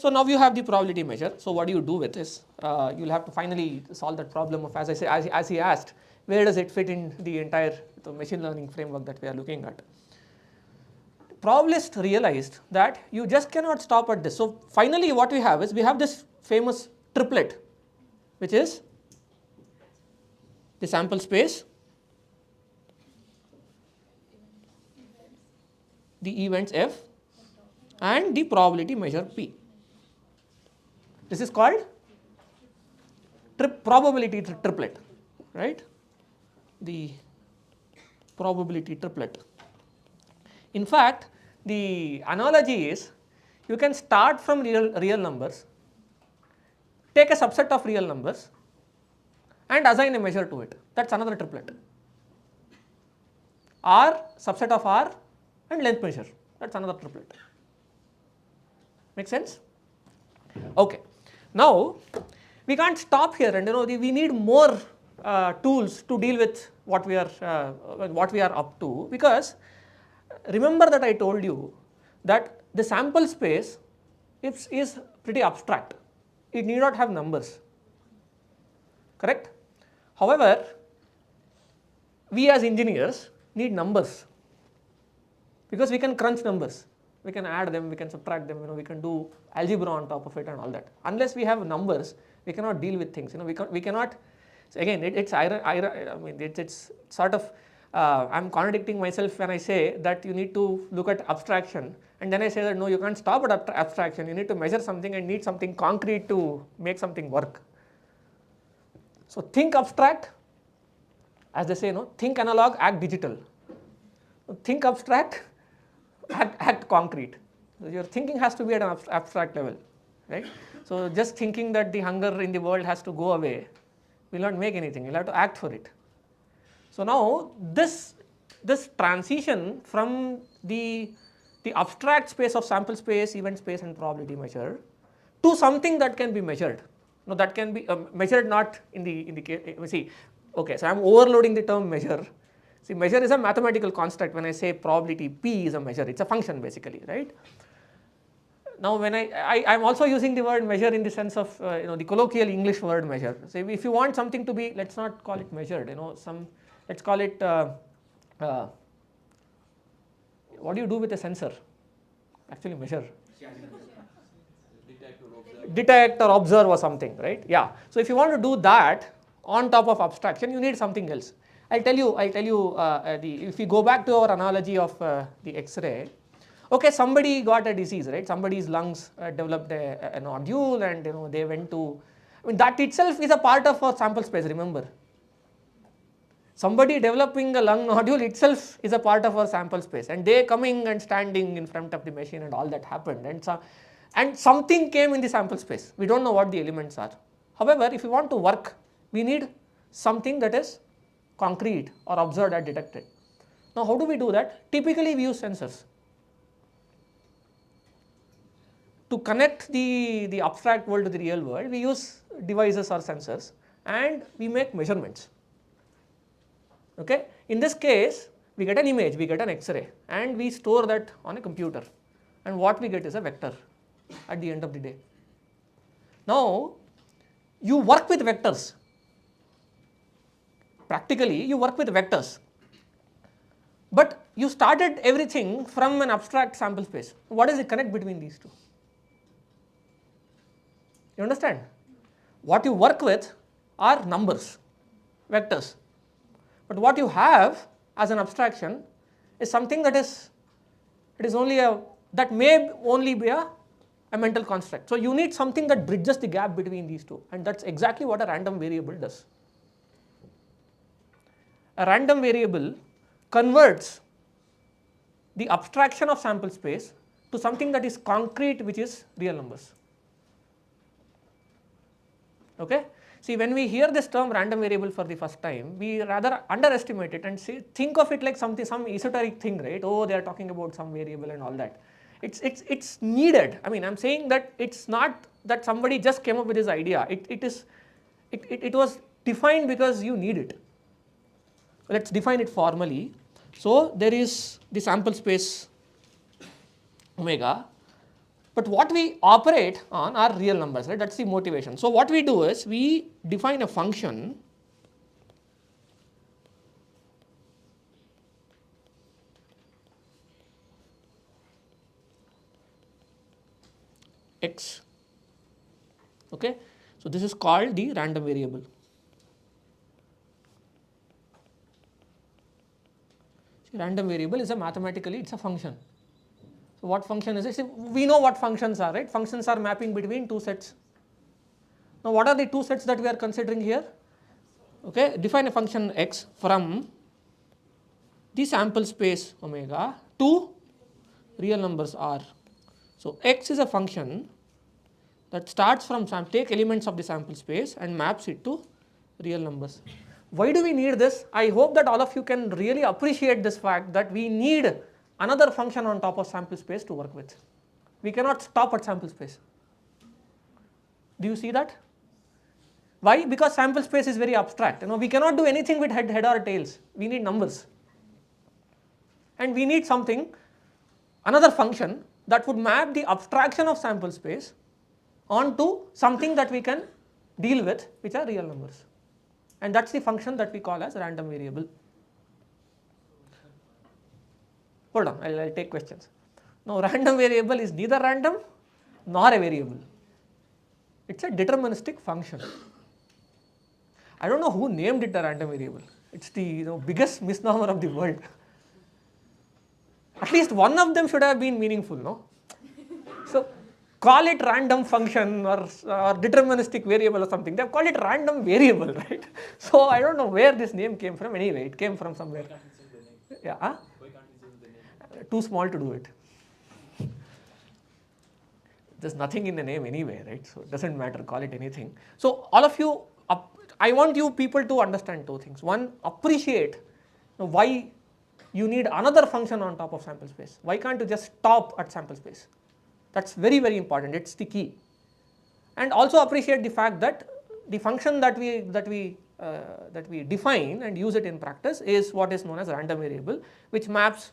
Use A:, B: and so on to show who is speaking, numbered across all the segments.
A: So now you have the probability measure. So what do you do with this? You'll have to finally solve that problem of, as I say, as he asked, where does it fit in the entire machine learning framework that we are looking at? Probabilists realized that you just cannot stop at this. So finally what we have is, we have this famous triplet, which is the sample space, the events f, and the probability measure p. This is called probability triplet, right? The probability triplet. In fact, the analogy is, you can start from real numbers, take a subset of real numbers and assign a measure to it. That's another triplet. R, subset of R, and length measure. That's another triplet. Make sense? Okay. Now we can't stop here, and we need more tools to deal with what we are up to, because remember that I told you that the sample space is pretty abstract. It need not have numbers, correct? However, we as engineers need numbers, because we can crunch numbers, we can add them, we can subtract them, we can do algebra on top of it and all that. Unless we have numbers, we cannot deal with things. We cannot. So again, it's sort of I'm contradicting myself when I say that you need to look at abstraction, and then I say that no, you can't stop at abstraction. You need to measure something and need something concrete to make something work. So think abstract, as they say, think analog, act digital. Think abstract, act concrete. So your thinking has to be at an abstract level, right? So just thinking that the hunger in the world has to go away will not make anything. You'll have to act for it. So now this transition from the abstract space of sample space, event space, and probability measure to something that can be measured. That can be measured not in the case. See, okay, so I'm overloading the term measure. See, measure is a mathematical construct. When I say probability P is a measure, it's a function basically, right? Now when I'm also using the word measure in the sense of the colloquial English word measure. So if you want something to be, let's not call it measured, let's call it what do you do with a sensor? Actually measure. Detect or observe or something, right? Yeah. So if you want to do that on top of abstraction, you need something else. I'll tell you. If we go back to our analogy of the X-ray, okay, somebody got a disease, right? Somebody's lungs developed a nodule, and they went to. That itself is a part of our sample space. Remember, somebody developing a lung nodule itself is a part of our sample space, and they coming and standing in front of the machine, and all that happened, and something came in the sample space. We don't know what the elements are. However, if we want to work, we need something that is concrete or observed or detected. Now, how do we do that? Typically, we use sensors. To connect the abstract world to the real world, we use devices or sensors, and we make measurements. Okay? In this case, we get an image, we get an X-ray, and we store that on a computer, and what we get is a vector at the end of the day. Now, you work with vectors. Practically, you work with vectors, but you started everything from an abstract sample space. What is the connect between these two? You understand? What you work with are numbers, vectors, but what you have as an abstraction is something that may only be a mental construct. So you need something that bridges the gap between these two, and that's exactly what a random variable does. A random variable converts the abstraction of sample space to something that is concrete, which is real numbers. Okay? See, when we hear this term random variable for the first time, we rather underestimate it and think of it like some esoteric thing, right? Oh, they are talking about some variable and all that. It's needed. I mean, I'm saying that it's not that somebody just came up with this idea. It was defined because you need it. Let's define it formally. So there is the sample space omega, But what we operate on are real numbers, right? That's the motivation. So what we do is we define a function x. Okay, so this is called the random variable. See, random variable is a mathematically, it's a function. So what function is it? See, we know what functions are, right? Functions are mapping between two sets. Now what are the two sets that we are considering here? Okay, define a function x from the sample space omega to real numbers r. So x is a function that starts from take elements of the sample space and maps it to real numbers. Why do we need this? I hope that all of you can really appreciate this fact that we need another function on top of sample space to work with. We cannot stop at sample space. Do you see that? Why? Because sample space is very abstract. We cannot do anything with head or tails. We need numbers. And we need something, another function that would map the abstraction of sample space onto something that we can deal with, which are real numbers. And that's the function that we call as random variable. Hold on, I'll take questions. Now random variable is neither random nor a variable. It's a deterministic function. I don't know who named it a random variable. It's the biggest misnomer of the world. At least one of them should have been meaningful, no? So call it random function or deterministic variable or something. They have called it random variable, right? So I don't know where this name came from. Anyway, it came from somewhere. Yeah, huh? Too small to do it. There's nothing in the name anyway, right? So it doesn't matter, call it anything. So all of you, I want you people to understand two things. One, appreciate why you need another function on top of sample space. Why can't you just stop at sample space? That's very, very important. It's the key. And also appreciate the fact that the function that we define and use it in practice is what is known as random variable, which maps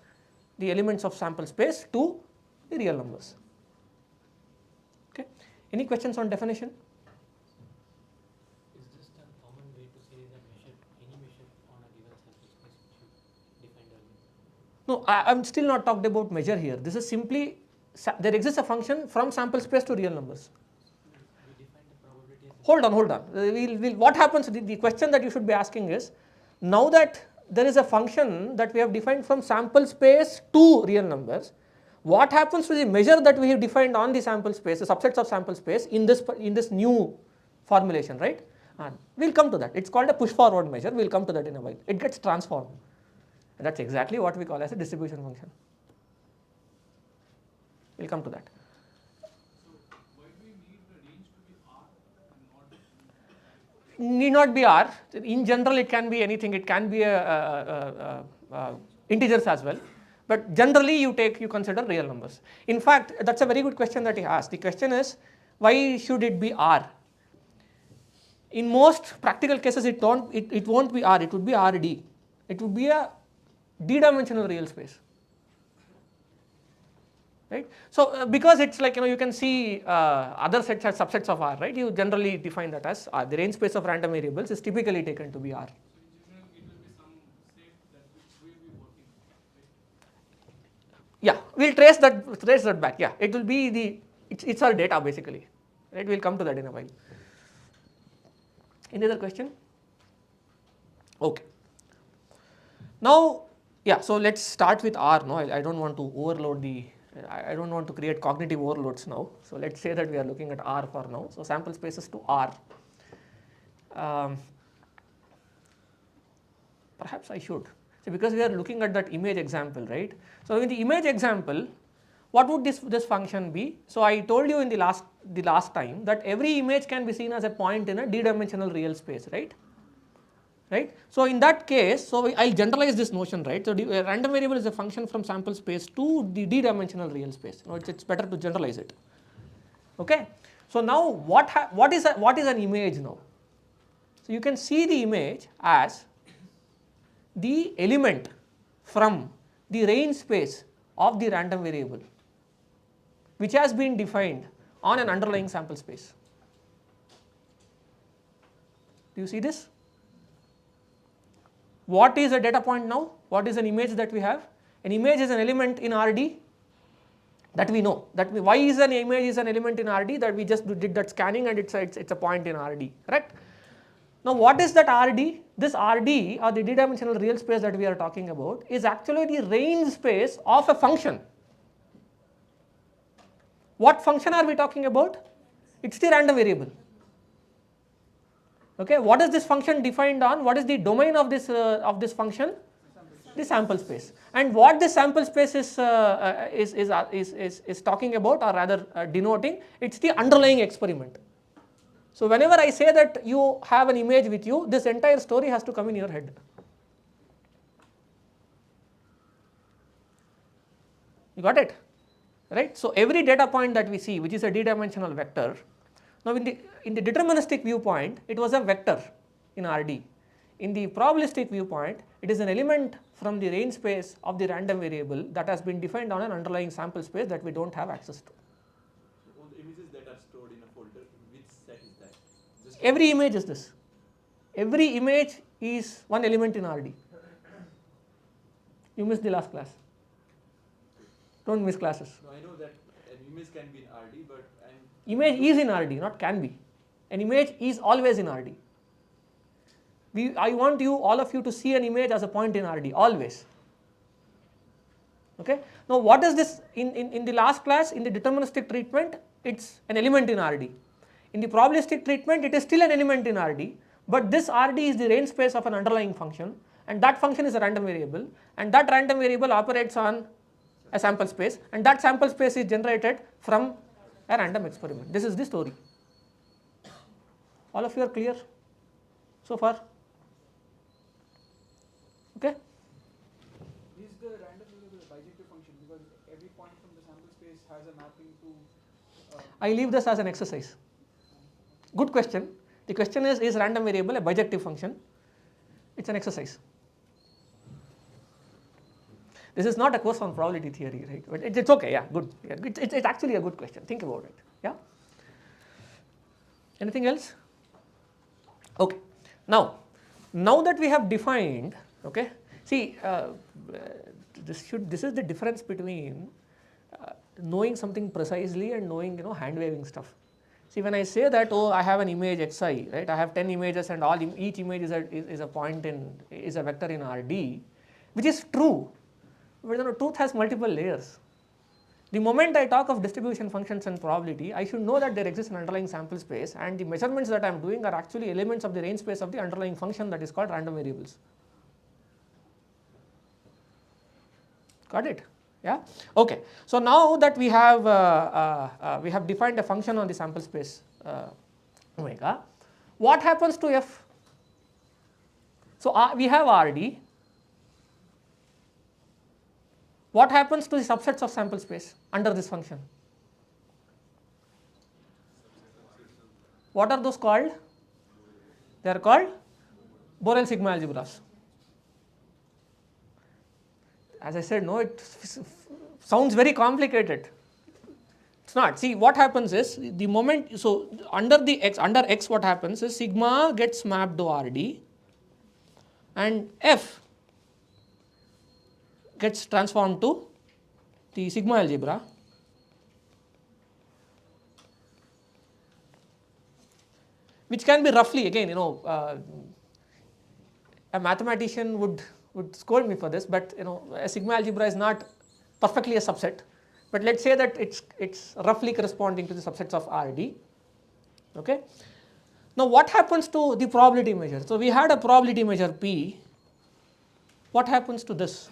A: the elements of sample space to the real numbers. Okay. Any questions on definition?
B: Is this a common way to say that any measure on a given sample space which you defined earlier?
A: No, I'm still not talked about measure here. This is simply, there exists a function from sample space to real numbers.
B: We define the probability as
A: Hold on. What happens, the question that you should be asking is, now that there is a function that we have defined from sample space to real numbers, what happens to the measure that we have defined on the sample space, the subsets of sample space in this new formulation, right? We'll come to that. It's called a push forward measure. We'll come to that in a while. It gets transformed. And that's exactly what we call as a distribution function. We'll come to that.
C: So why do we need the range to be R and not?
A: Need not be R. In general, it can be anything. It can be integers as well. But generally, you consider real numbers. In fact, that's a very good question that he asked. The question is, why should it be R? In most practical cases, it won't be R. It would be RD. It would be a d-dimensional real space. Right? So because it's like you can see other sets as subsets of R, right? You generally define that as R. The range space of random variables is typically taken to be R.
C: So in general, it will be some state that will be working. Right?
A: Yeah, we'll trace that back. Yeah, it will be it's our data basically. Right? We'll come to that in a while. Any other question? Okay. Now, yeah. So let's start with R. No, I don't want to overload I don't want to create cognitive overloads now. So let's say that we are looking at R for now. So sample spaces to R. Perhaps I should. So because we are looking at that image example, right? So in the image example, what would this function be? So I told you in the last time that every image can be seen as a point in a d-dimensional real space, right? Right. So in that case, so I'll generalize this notion, right? So a random variable is a function from sample space to the d-dimensional real space. It's better to generalize it. Okay. So now what is an image now? So you can see the image as the element from the range space of the random variable. which has been defined on an underlying sample space. Do you see this? What is a data point now? What is an image that we have? An image is an element in RD that we know. Why is an image is an element in RD? That we just did that scanning and it's a point in RD, correct? Now what is that RD? This RD, or the d-dimensional real space that we are talking about, is actually the range space of a function. What function are we talking about? It's the random variable. Okay, what is this function defined on? What is the domain of this function? The sample space. And what this sample space is talking about, or rather denoting, it's the underlying experiment. So whenever I say that you have an image with you, this entire story has to come in your head. You got it? Right? So every data point that we see, which is a d-dimensional vector, now in the deterministic viewpoint, it was a vector in RD. In the probabilistic viewpoint, it is an element from the range space of the random variable that has been defined on an underlying sample space that we don't have access to.
D: So all the images that are stored in a folder, which set is that? Just
A: Every image is this. Every image is one element in RD. You missed the last class. Don't miss classes.
D: no, I know that an image can be in RD, but
A: Image is in RD, not can be. An image is always in RD. I want all of you to see an image as a point in RD, always. Okay. Now what is this in the last class, in the deterministic treatment, it's an element in RD. In the probabilistic treatment, it is still an element in RD, but this RD is the range space of an underlying function, and that function is a random variable, and that random variable operates on a sample space, and that sample space is generated from a random experiment. This is the story. All of you are clear so far? Okay?
C: Is the random variable a bijective function because every point from the sample space has a mapping to?
A: I leave this as an exercise. Good question. The question is random variable a bijective function? It's an exercise. This is not a course on probability theory, right? But it's okay, yeah, good. Yeah, it's actually a good question. Think about it. Yeah. Anything else? Okay. Now that we have defined, okay. See, this is the difference between knowing something precisely and knowing hand waving stuff. See, when I say that, oh, I have an image xi, right? I have 10 images and each image is a point is a vector in RD, which is true. But truth has multiple layers. The moment I talk of distribution functions and probability, I should know that there exists an underlying sample space, and the measurements that I am doing are actually elements of the range space of the underlying function that is called random variables. Got it? Yeah. Okay. So now that we have defined a function on the sample space omega, what happens to f? So we have RD. What happens to the subsets of sample space under this function? What are those called? They are called Borel sigma algebras. As I said, no, it sounds very complicated. It's not. See, what happens is the moment, so under x what happens is sigma gets mapped to RD and f gets transformed to the sigma algebra, which can be roughly, again, a mathematician would scold me for this, but a sigma algebra is not perfectly a subset, but let's say that it's roughly corresponding to the subsets of RD. Okay. Now what happens to the probability measure? So we had a probability measure P. What happens to this?